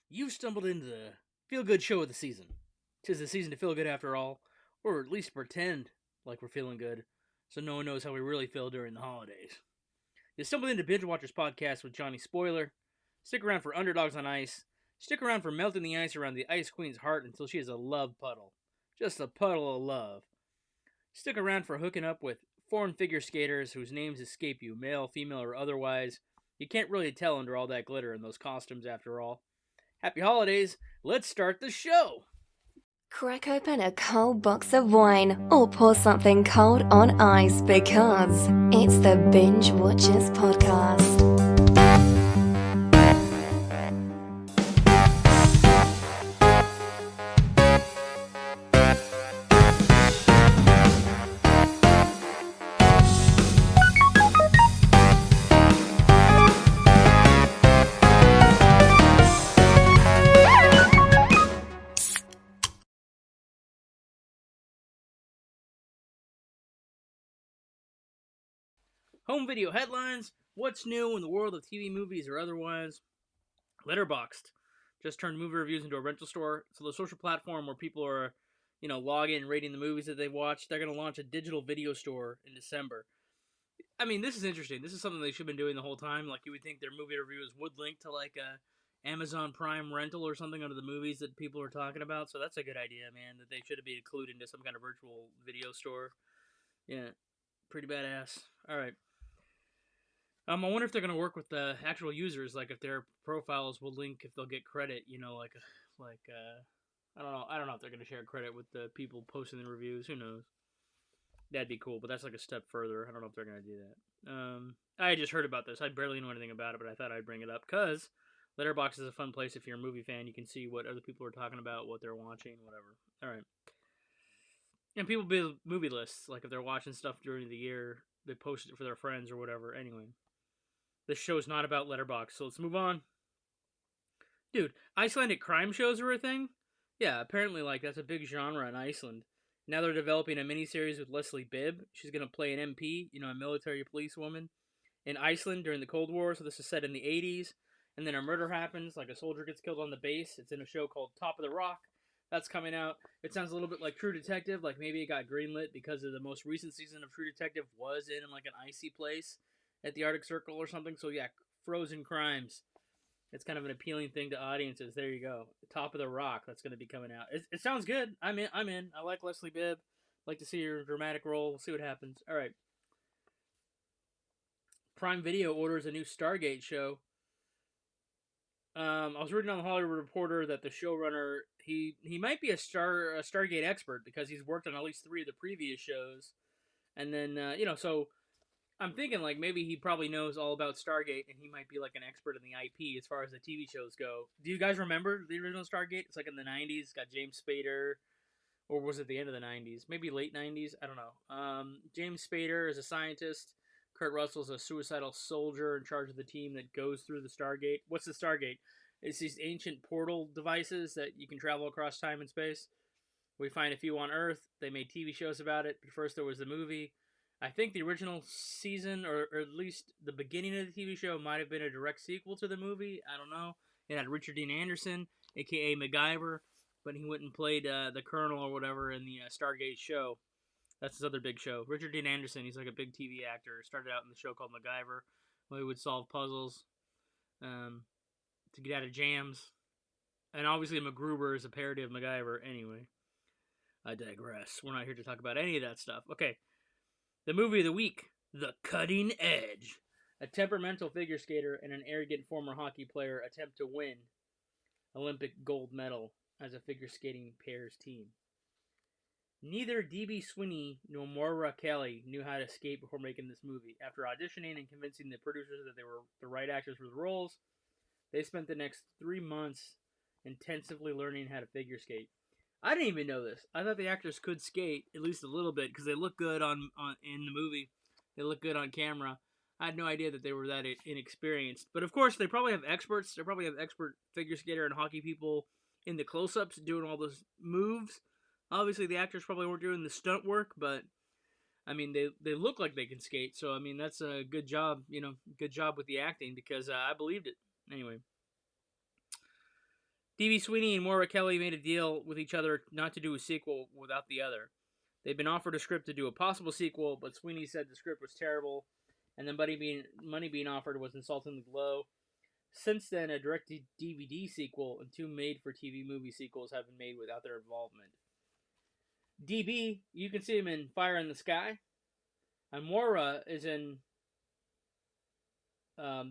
You've stumbled into the feel-good show of the season. 'Tis the season to feel good after all, or at least pretend like we're feeling good, so no one knows how we really feel during the holidays. You stumbled into Binge-Watchers Podcast with Johnny Spoiler. Stick around for Underdogs on Ice. Stick around for melting the ice around the Ice Queen's heart until she is a love puddle. Just a puddle of love. Stick around for hooking up with foreign figure skaters whose names escape you, male, female, or otherwise. You can't really tell under all that glitter in those costumes after all. Happy holidays. Let's start the show. Crack open a cold box of wine or pour something cold on ice because it's the Binge-Watchers Podcast. Home video headlines. What's new in the world of TV, movies, or otherwise? Letterboxd just turned movie reviews into a rental store. So the social platform where people are, log in and rating the movies that they've watched. They're going to launch a digital video store in December. I mean, this is interesting. This is something they should have been doing the whole time. Like, you would think their movie reviews would link to, like, a Amazon Prime rental or something under the movies that people are talking about. So that's a good idea, man, that they should have been included into some kind of virtual video store. Yeah, pretty badass. All right. I wonder if they're gonna work with the actual users, like if their profiles will link, if they'll get credit, I don't know. I don't know if they're gonna share credit with the people posting the reviews. Who knows? That'd be cool, but that's like a step further. I don't know if they're gonna do that. I just heard about this. I barely know anything about it, but I thought I'd bring it up because Letterboxd is a fun place if you're a movie fan. You can see what other people are talking about, what they're watching, whatever. All right. And people build movie lists, like if they're watching stuff during the year, they post it for their friends or whatever. Anyway. This show's not about Letterboxd, so let's move on. Dude, Icelandic crime shows are a thing? Yeah, apparently, that's a big genre in Iceland. Now they're developing a miniseries with Leslie Bibb. She's going to play an MP, a military police woman, in Iceland during the Cold War, so this is set in the 80s. And then a murder happens, like a soldier gets killed on the base. It's in a show called Top of the Rock. That's coming out. It sounds a little bit like True Detective, like maybe it got greenlit because of the most recent season of True Detective was in like an icy place at the Arctic Circle or something. So yeah, frozen crimes. It's kind of an appealing thing to audiences. There you go. Top of the Rock. That's going to be coming out. It sounds good. I'm in. I like Leslie Bibb. Like to see her dramatic role. We'll see what happens. All right. Prime Video orders a new Stargate show. I was reading on the Hollywood Reporter that the showrunner he might be a Stargate expert because he's worked on at least 3 of the previous shows, and then so I'm thinking like maybe he probably knows all about Stargate and he might be like an expert in the IP as far as the TV shows go. Do you guys remember the original Stargate? It's like in the 90s. It's got James Spader, or was it the end of the 90s? Maybe late 90s. I don't know. James Spader is a scientist. Kurt Russell's a suicidal soldier in charge of the team that goes through the Stargate. What's the Stargate? It's these ancient portal devices that you can travel across time and space. We find a few on Earth. They made TV shows about it. But first there was the movie. I think the original season, or at least the beginning of the TV show, might have been a direct sequel to the movie. I don't know. It had Richard Dean Anderson, a.k.a. MacGyver, but he went and played the Colonel or whatever in the Stargate show. That's his other big show. Richard Dean Anderson, he's like a big TV actor. Started out in the show called MacGyver, where he would solve puzzles to get out of jams. And obviously MacGruber is a parody of MacGyver. Anyway, I digress. We're not here to talk about any of that stuff. Okay, the movie of the week, The Cutting Edge. A temperamental figure skater and an arrogant former hockey player attempt to win Olympic gold medal as a figure skating pairs team. Neither D.B. Sweeney nor Moira Kelly knew how to skate before making this movie. After auditioning and convincing the producers that they were the right actors for the roles, they spent the next 3 months intensively learning how to figure skate. I didn't even know this. I thought the actors could skate at least a little bit because they look good on in the movie. They look good on camera. I had no idea that they were that inexperienced. But of course, they probably have experts. They probably have expert figure skater and hockey people in the close-ups doing all those moves. Obviously, the actors probably weren't doing the stunt work, but I mean, they look like they can skate. So I mean, that's a good job. Good job with the acting because I believed it. Anyway, D.B. Sweeney and Moira Kelly made a deal with each other not to do a sequel without the other. They'd been offered a script to do a possible sequel, but Sweeney said the script was terrible, and the money being offered was insultingly low. Since then, a direct-to-DVD sequel and 2 made-for-TV movie sequels have been made without their involvement. DB, you can see him in Fire in the Sky, and Moira is in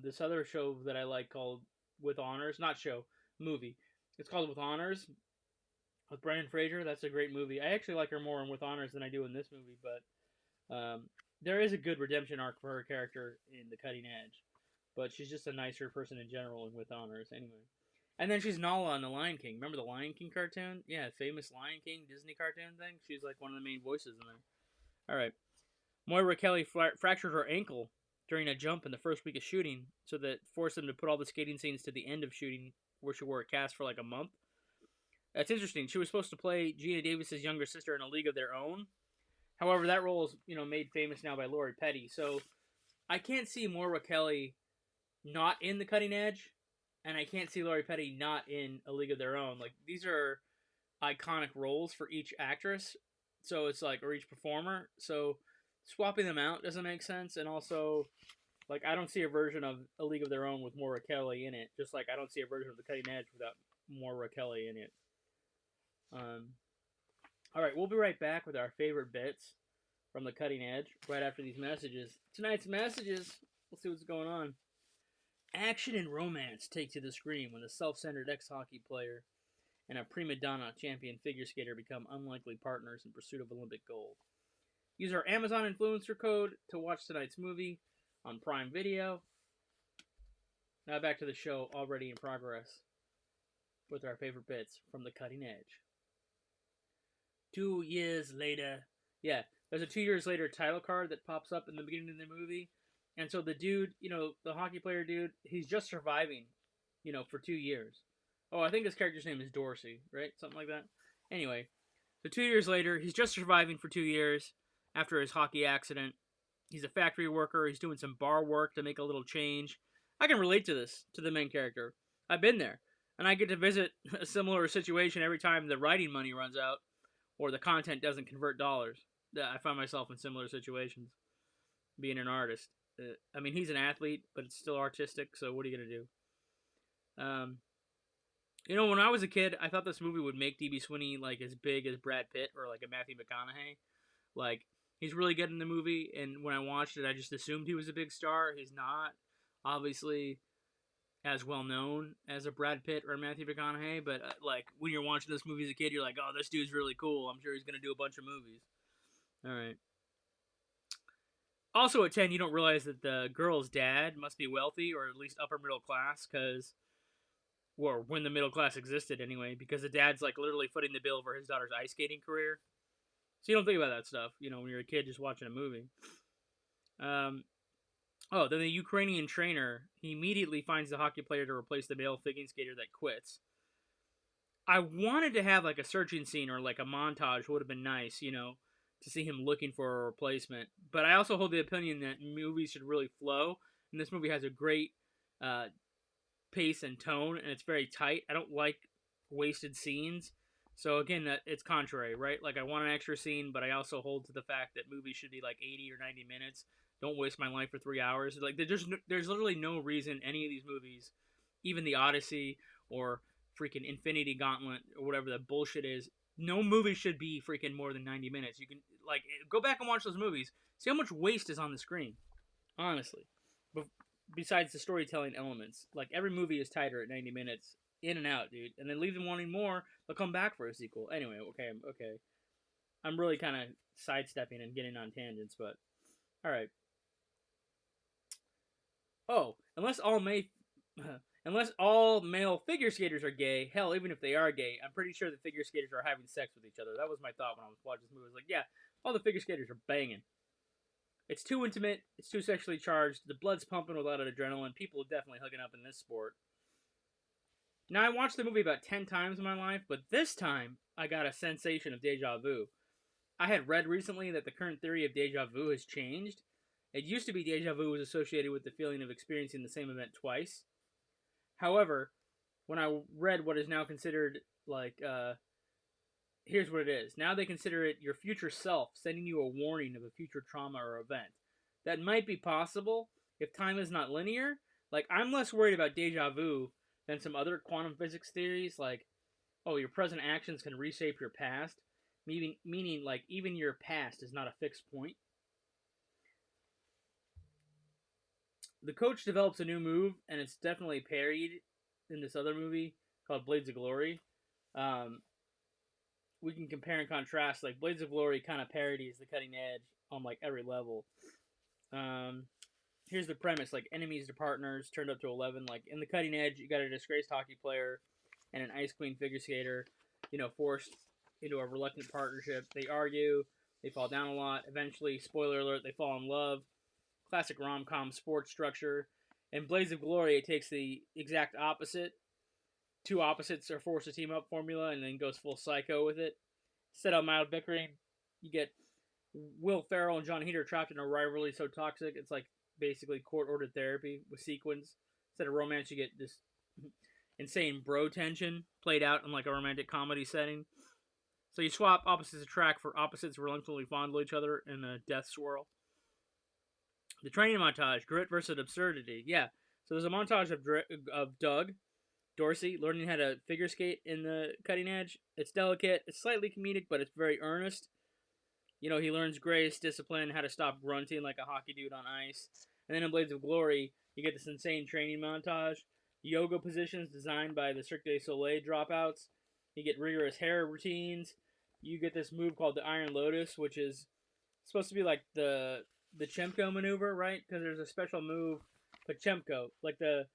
this other show that I like called With Honors. Not show, movie. It's called With Honors with Brendan Fraser. That's a great movie. I actually like her more in With Honors than I do in this movie, but there is a good redemption arc for her character in The Cutting Edge. But she's just a nicer person in general and With Honors anyway. And then she's Nala on The Lion King. Remember the Lion King cartoon? Yeah, famous Lion King Disney cartoon thing. She's like one of the main voices in there. All right. Moira Kelly fractured her ankle during a jump in the first week of shooting, so that forced them to put all the skating scenes to the end of shooting, where she wore a cast for like a month. That's interesting. She was supposed to play Gina Davis's younger sister in A League of Their Own. However, that role is made famous now by Lori Petty. So I can't see Moira Kelly not in The Cutting Edge, and I can't see Lori Petty not in A League of Their Own. Like, these are iconic roles for each actress, so it's like, or each performer. So swapping them out doesn't make sense, and also, like, I don't see a version of A League of Their Own with Moira Kelly in it, just like I don't see a version of The Cutting Edge without Moira Kelly in it. All right, we'll be right back with our favorite bits from The Cutting Edge right after these messages. Tonight's messages, we'll see what's going on. Action and romance take to the screen when a self-centered ex-hockey player and a prima donna champion figure skater become unlikely partners in pursuit of Olympic gold. Use our Amazon influencer code to watch tonight's movie on Prime Video. Now back to the show already in progress with our favorite bits from The Cutting Edge. 2 years later. Yeah, there's a 2 years later title card that pops up in the beginning of the movie. And so the dude, the hockey player dude, he's just surviving, for 2 years. Oh, I think his character's name is Dorsey, right? Something like that. Anyway, so 2 years later, he's just surviving for 2 years after his hockey accident. He's a factory worker. He's doing some bar work to make a little change. I can relate to this, to the main character. I've been there. And I get to visit a similar situation every time the writing money runs out or the content doesn't convert dollars. I find myself in similar situations, being an artist. I mean, he's an athlete, but it's still artistic, so what are you going to do? When I was a kid, I thought this movie would make D.B. Sweeney, like, as big as Brad Pitt or, like, a Matthew McConaughey. Like, he's really good in the movie, and when I watched it, I just assumed he was a big star. He's not, obviously, as well-known as a Brad Pitt or a Matthew McConaughey, but, like, when you're watching this movie as a kid, you're like, oh, this dude's really cool. I'm sure he's going to do a bunch of movies. All right. Also, at 10, you don't realize that the girl's dad must be wealthy, or at least upper middle class, or when the middle class existed anyway, because the dad's, like, literally footing the bill for his daughter's ice skating career. So you don't think about that stuff, when you're a kid just watching a movie. Then the Ukrainian trainer, he immediately finds the hockey player to replace the male figure skater that quits. I wanted to have, like, a searching scene or, like, a montage would have been nice, to see him looking for a replacement. But I also hold the opinion that movies should really flow, and this movie has a great pace and tone, and it's very tight. I don't like wasted scenes. So again, it's contrary, right? Like, I want an extra scene, but I also hold to the fact that movies should be like 80 or 90 minutes. Don't waste my life for 3 hours. Like, there's literally no reason any of these movies, even The Odyssey or freaking Infinity Gauntlet or whatever the bullshit is, no movie should be freaking more than 90 minutes. You can, like, go back and watch those movies. See how much waste is on the screen. Honestly. Besides the storytelling elements. Like, every movie is tighter at 90 minutes. In and out, dude. And then leave them wanting more. They'll come back for a sequel. Anyway, okay. I'm really kind of sidestepping and getting on tangents, but... Alright. Oh, unless all male figure skaters are gay, hell, even if they are gay, I'm pretty sure the figure skaters are having sex with each other. That was my thought when I was watching this movie. I was like, yeah, all the figure skaters are banging. It's too intimate. It's too sexually charged. The blood's pumping with a lot of adrenaline. People are definitely hooking up in this sport. Now, I watched the movie about 10 times in my life, but this time, I got a sensation of deja vu. I had read recently that the current theory of deja vu has changed. It used to be deja vu was associated with the feeling of experiencing the same event twice. However, when I read what is now considered like here's what it is. Now they consider it your future self sending you a warning of a future trauma or event. That might be possible if time is not linear. Like, I'm less worried about deja vu than some other quantum physics theories, like, oh, your present actions can reshape your past, meaning like, even your past is not a fixed point. The coach develops a new move, and it's definitely parodied in this other movie called Blades of Glory. Um, we can compare and contrast. Like, Blades of Glory kind of parodies the cutting edge on like every level. Here's the premise: like, enemies to partners turned up to 11. Like, in the cutting edge, you got a disgraced hockey player and an ice queen figure skater, forced into a reluctant partnership. They argue, they fall down a lot. Eventually, spoiler alert, they fall in love. Classic rom-com sports structure. In Blades of Glory, it takes the exact opposite. Two opposites are forced to team up formula and then goes full psycho with it. Instead of mild bickering, you get Will Ferrell and John Heder trapped in a rivalry so toxic it's like basically court-ordered therapy with sequins. Instead of romance, you get this insane bro tension played out in like a romantic comedy setting. So you swap opposites attract for opposites reluctantly fondle each other in a death swirl. The training montage, grit versus absurdity. Yeah, so there's a montage of Doug Dorsey learning how to figure skate in the cutting edge. It's delicate, it's slightly comedic, but it's very earnest. He learns grace, discipline, how to stop grunting like a hockey dude on ice. And then in Blades of Glory, you get this insane training montage. Yoga positions designed by the Cirque du Soleil dropouts. You get rigorous hair routines. You get this move called the Iron Lotus, which is supposed to be like the Chemko maneuver, right? Because there's a special move, Chemko, like the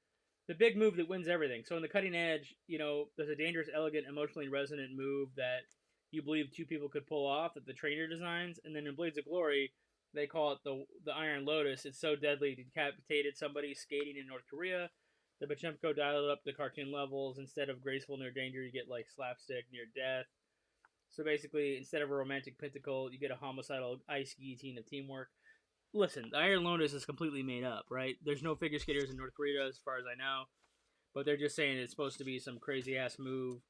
big move that wins everything. So in the cutting edge, there's a dangerous, elegant, emotionally resonant move that you believe two people could pull off that the trainer designs. And then in Blades of Glory, they call it the Iron Lotus. It's so deadly, it decapitated somebody skating in North Korea. The Bachemko dialed up the cartoon levels. Instead of graceful near danger, you get like slapstick near death. So basically, instead of a romantic pentacle, you get a homicidal ice guillotine of teamwork. Listen, the Iron Lotus is completely made up, right? There's no figure skaters in North Korea as far as I know. But they're just saying it's supposed to be some crazy-ass move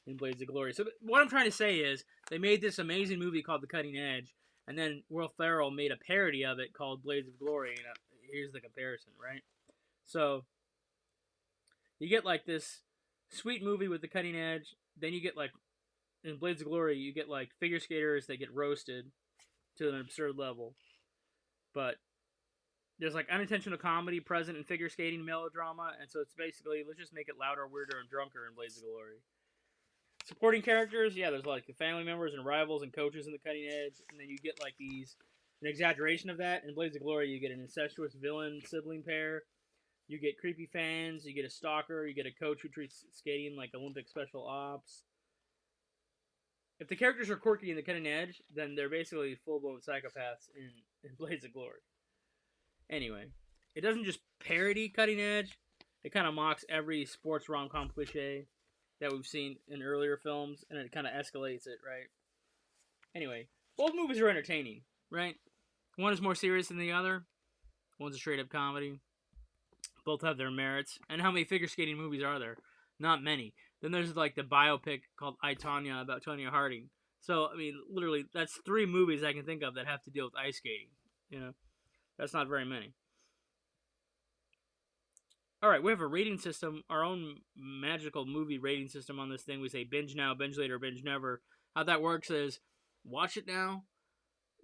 in Blades of Glory. So what I'm trying to say is they made this amazing movie called The Cutting Edge, and then Will Ferrell made a parody of it called Blades of Glory. And here's the comparison, right? So you get like this sweet movie with The Cutting Edge. Then you get like, in Blades of Glory, you get like figure skaters that get roasted to an absurd level. But there's like unintentional comedy present in figure skating melodrama, and so it's basically, let's just make it louder, weirder, and drunker in Blades of Glory. Supporting characters, yeah, there's like the family members and rivals and coaches in the cutting edge, and then you get like an exaggeration of that. In Blades of Glory, you get an incestuous villain sibling pair, you get creepy fans, you get a stalker, you get a coach who treats skating like Olympic special ops. If the characters are quirky in the cutting edge, then they're basically full-blown psychopaths in Blades of Glory. Anyway, it doesn't just parody cutting edge, it kind of mocks every sports rom-com cliche that we've seen in earlier films, and it kind of escalates it, right? Anyway, both movies are entertaining, right? One is more serious than the other. One's a straight-up comedy. Both have their merits. And how many figure skating movies are there? Not many. Then there's like the biopic called I, Tonya about Tonya Harding. So, I mean, literally, that's 3 movies I can think of that have to deal with ice skating. That's not very many. Alright, we have a rating system, our own magical movie rating system on this thing. We say binge now, binge later, binge never. How that works is, watch it now,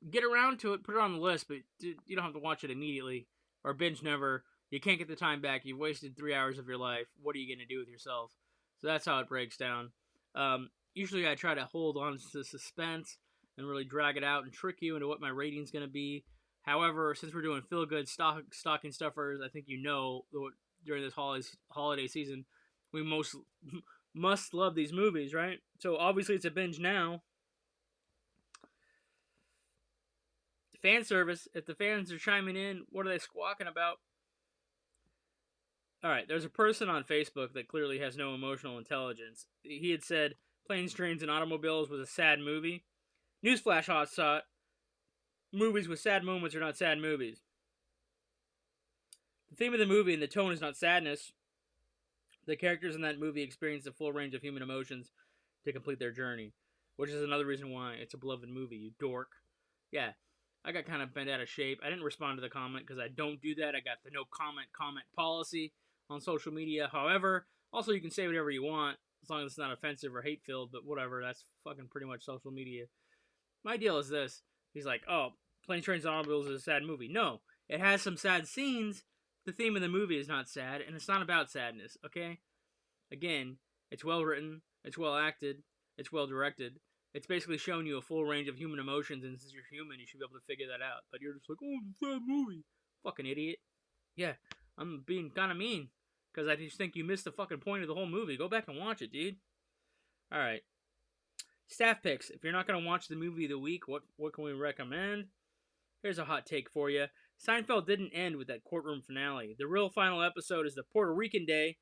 get around to it, put it on the list, but you don't have to watch it immediately. Or binge never, you can't get the time back, you've wasted 3 hours of your life, what are you going to do with yourself? So that's how it breaks down. Usually I try to hold on to the suspense and really drag it out and trick you into what my rating's going to be. However, since we're doing feel-good stocking stuffers, I think during this holiday season, we must love these movies, right? So obviously it's a binge now. Fan service, if the fans are chiming in, what are they squawking about? Alright, there's a person on Facebook that clearly has no emotional intelligence. He had said Planes, Trains, and Automobiles was a sad movie. Newsflash, hot. Movies with sad moments are not sad movies. The theme of the movie and the tone is not sadness. The characters in that movie experience the full range of human emotions to complete their journey, which is another reason why it's a beloved movie, you dork. Yeah, I got kind of bent out of shape. I didn't respond to the comment because I don't do that. I got the no comment policy on social media. However, also you can say whatever you want as long as it's not offensive or hate filled, but whatever, that's fucking pretty much social media. My deal is this. He's like, oh, Planes, Trains, and Automobiles is a sad movie. No, it has some sad scenes. The theme of the movie is not sad, and it's not about sadness, okay? Again, it's well written, it's well acted, it's well directed. It's basically showing you a full range of human emotions, and since you're human, you should be able to figure that out. But you're just like, oh, it's a sad movie. Fucking idiot. Yeah, I'm being kind of mean, because I just think you missed the fucking point of the whole movie. Go back and watch it, dude. Alright. Staff picks. If you're not going to watch the movie of the week, what can we recommend? Here's a hot take for you. Seinfeld didn't end with that courtroom finale. The real final episode is the Puerto Rican Day.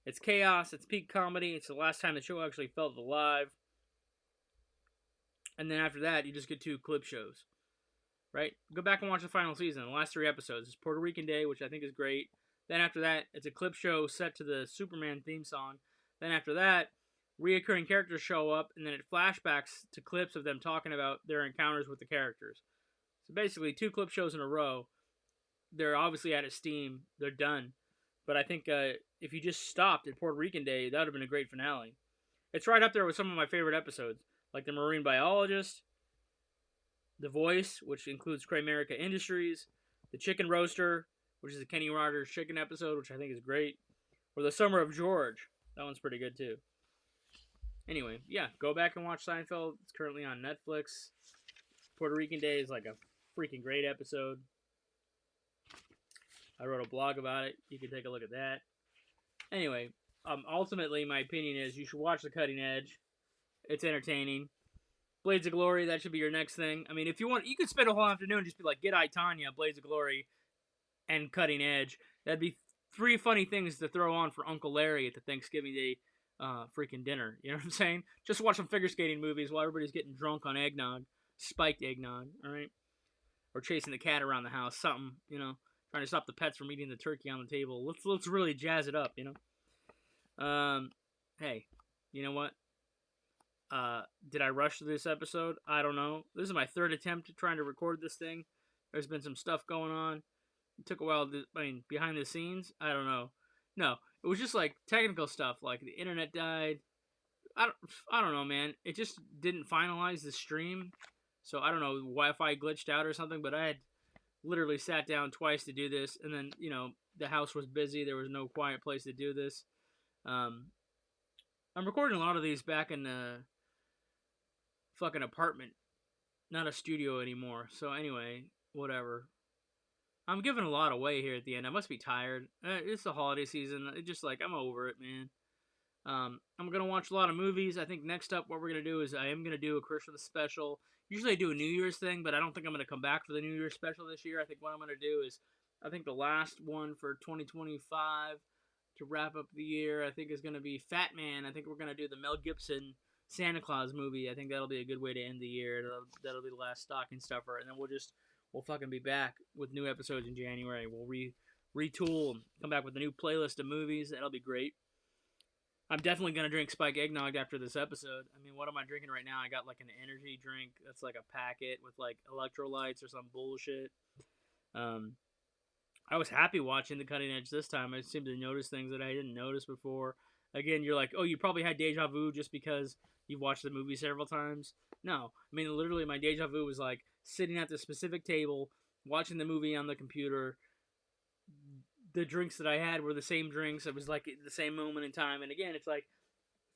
It's chaos. It's peak comedy. It's the last time the show actually felt alive. And then after that, you just get 2 clip shows. Right? Go back and watch the final season. The last 3 episodes. It's Puerto Rican Day, which I think is great. Then after that, it's a clip show set to the Superman theme song. Then after that, reoccurring characters show up, and then it flashbacks to clips of them talking about their encounters with the characters. So basically, 2 clip shows in a row. They're obviously out of steam. They're done. But I think if you just stopped at Puerto Rican Day, that would have been a great finale. It's right up there with some of my favorite episodes, like The Marine Biologist, The Voice, which includes Cramerica Industries, The Chicken Roaster, which is a Kenny Rogers chicken episode, which I think is great, or The Summer of George. That one's pretty good, too. Anyway, yeah, go back and watch Seinfeld. It's currently on Netflix. Puerto Rican Day is like a freaking great episode. I wrote a blog about it. You can take a look at that. Anyway, ultimately, my opinion is you should watch The Cutting Edge. It's entertaining. Blades of Glory, that should be your next thing. I mean, if you want, you could spend a whole afternoon and just be like, get I, Tanya, Blades of Glory, and Cutting Edge. That'd be 3 funny things to throw on for Uncle Larry at the Thanksgiving Day freaking dinner. You know what I'm saying? Just watch some figure skating movies while everybody's getting drunk on eggnog. Spiked eggnog, alright? Or chasing the cat around the house. Something, you know. Trying to stop the pets from eating the turkey on the table. Let's really jazz it up, you know? Hey, you know what? Did I rush this episode? I don't know. This is my 3rd attempt at trying to record this thing. There's been some stuff going on. It took a while. Behind the scenes, I don't know. No, it was just like technical stuff. Like the internet died. I don't know, man. It just didn't finalize the stream. So I don't know. Wi-Fi glitched out or something. But I had literally sat down twice to do this, and then the house was busy. There was no quiet place to do this. I'm recording a lot of these back in the fucking apartment, not a studio anymore. So anyway, whatever. I'm giving a lot away here at the end. I must be tired. It's the holiday season. It's just like, I'm over it, man. I'm going to watch a lot of movies. I think next up what we're going to do is I am going to do a Christmas special. Usually I do a New Year's thing, but I don't think I'm going to come back for the New Year's special this year. I think what I'm going to do is, I think the last one for 2025 to wrap up the year, I think is going to be Fat Man. I think we're going to do the Mel Gibson Santa Claus movie. I think that'll be a good way to end the year. That'll be the last stocking stuffer, and then we'll fucking be back with new episodes in January. We'll retool and come back with a new playlist of movies. That'll be great. I'm definitely going to drink Spike Eggnog after this episode. I mean, what am I drinking right now? I got like an energy drink that's like a packet with like electrolytes or some bullshit. I was happy watching The Cutting Edge this time. I seemed to notice things that I didn't notice before. Again, you're like, oh, you probably had deja vu just because you've watched the movie several times. No. I mean, literally, my deja vu was like sitting at the specific table, watching the movie on the computer. The drinks that I had were the same drinks. It was like the same moment in time. And again, it's like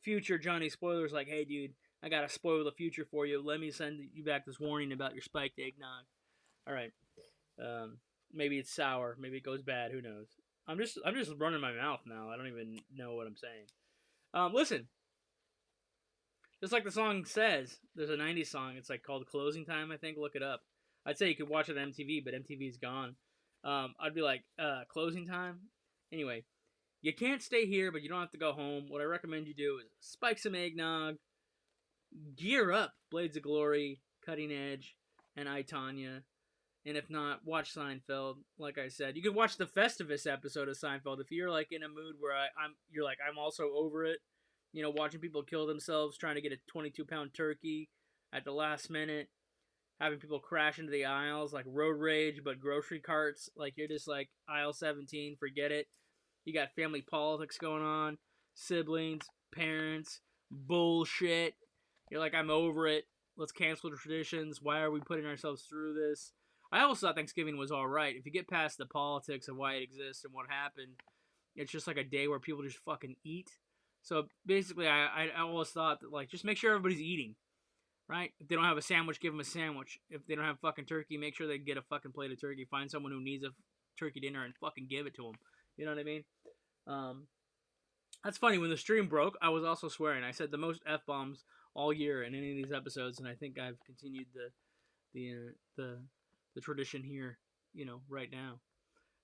future Johnny spoilers like, hey, dude, I got to spoil the future for you. Let me send you back this warning about your spiked eggnog. All right. Maybe it's sour. Maybe it goes bad. Who knows? I'm just running my mouth now. I don't even know what I'm saying. Listen. Just like the song says, there's a 90s song. It's like called Closing Time, I think. Look it up. I'd say you could watch it on MTV, but MTV's gone. I'd be like, closing time? Anyway, you can't stay here, but you don't have to go home. What I recommend you do is spike some eggnog, gear up Blades of Glory, Cutting Edge, and I, Tanya, And if not, watch Seinfeld. Like I said, you could watch the Festivus episode of Seinfeld if you're like in a mood where I'm also over it. You know, watching people kill themselves trying to get a 22-pound turkey at the last minute, having people crash into the aisles like road rage, but grocery carts. Like you're just like aisle 17, forget it. You got family politics going on, siblings, parents, bullshit. You're like, I'm over it. Let's cancel the traditions. Why are we putting ourselves through this? I always thought Thanksgiving was all right. If you get past the politics of why it exists and what happened, it's just like a day where people just fucking eat. So basically, I always thought that, like, just make sure everybody's eating, right? If they don't have a sandwich, give them a sandwich. If they don't have fucking turkey, make sure they get a fucking plate of turkey. Find someone who needs a turkey dinner and fucking give it to them. You know what I mean? That's funny. When the stream broke, I was also swearing. I said the most f-bombs all year in any of these episodes, and I think I've continued the tradition here, right now.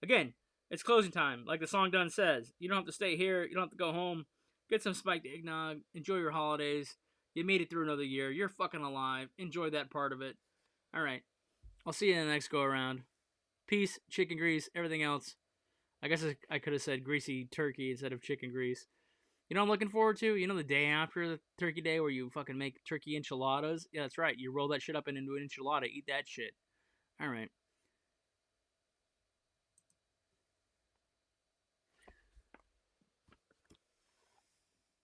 Again, it's closing time. Like the song done says, you don't have to stay here. You don't have to go home. Get some spiked eggnog. Enjoy your holidays. You made it through another year. You're fucking alive. Enjoy that part of it. All right. I'll see you in the next go around. Peace, chicken grease, everything else. I guess I could have said greasy turkey instead of chicken grease. You know what I'm looking forward to? You know the day after the turkey day where you fucking make turkey enchiladas? Yeah, that's right. You roll that shit up into an enchilada. Eat that shit. All right.